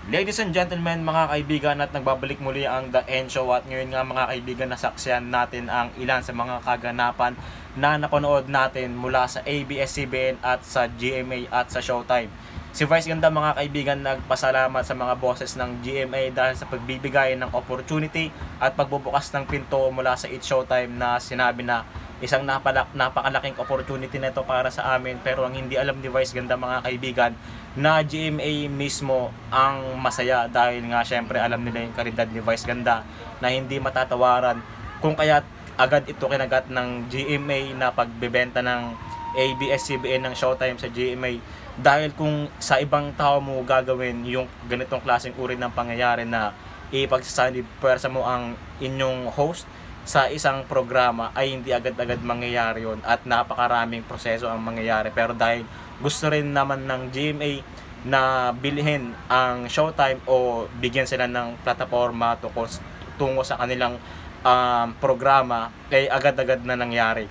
Ladies and gentlemen, mga kaibigan, at nagbabalik muli ang The End Show. At ngayon nga mga kaibigan, nasaksiyan natin ang ilan sa mga kaganapan na napanood natin mula sa ABS-CBN at sa GMA at sa Showtime. Si Vice Ganda mga kaibigan nagpasalamat sa mga bosses ng GMA dahil sa pagbibigay ng opportunity at pagbubukas ng pinto mula sa It's Showtime, na sinabi na isang napakalaking opportunity na ito para sa amin. Pero ang hindi alam ni Vice Ganda mga kaibigan, na GMA mismo ang masaya dahil nga syempre alam nila yung kalidad ni Vice Ganda na hindi matatawaran, kung kaya agad ito kinagat ng GMA na pagbebenta ng ABS-CBN ng Showtime sa GMA. Dahil kung sa ibang tao mo gagawin yung ganitong klaseng uri ng pangyayari na ipagsasanib pwersa mo ang inyong host sa isang programa, ay hindi agad-agad mangyayari yon at napakaraming proseso ang mangyayari. Pero dahil gusto rin naman ng GMA na bilhin ang Showtime o bigyan sila ng plataforma tungo sa kanilang programa, ay agad-agad na nangyari.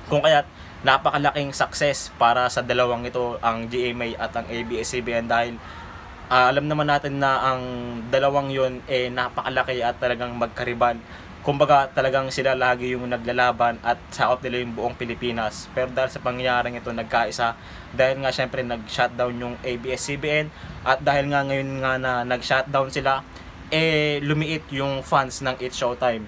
Kung kaya napakalaking success para sa dalawang ito, ang GMA at ang ABS-CBN, dahil alam naman natin na ang dalawang yun napakalaki at talagang magkariban. Kumbaga talagang sila lagi yung naglalaban at sakop nila yung buong Pilipinas. Pero dahil sa pangyayaring ito nagkaisa, dahil nga syempre nag-shutdown yung ABS-CBN, at dahil nga ngayon nga na nag-shutdown sila, lumiit yung fans ng It's Showtime.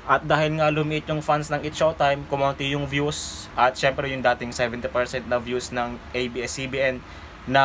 At dahil nga lumiit yung fans ng It's Showtime, kumonti yung views, at syempre yung dating 70% na views ng ABS-CBN na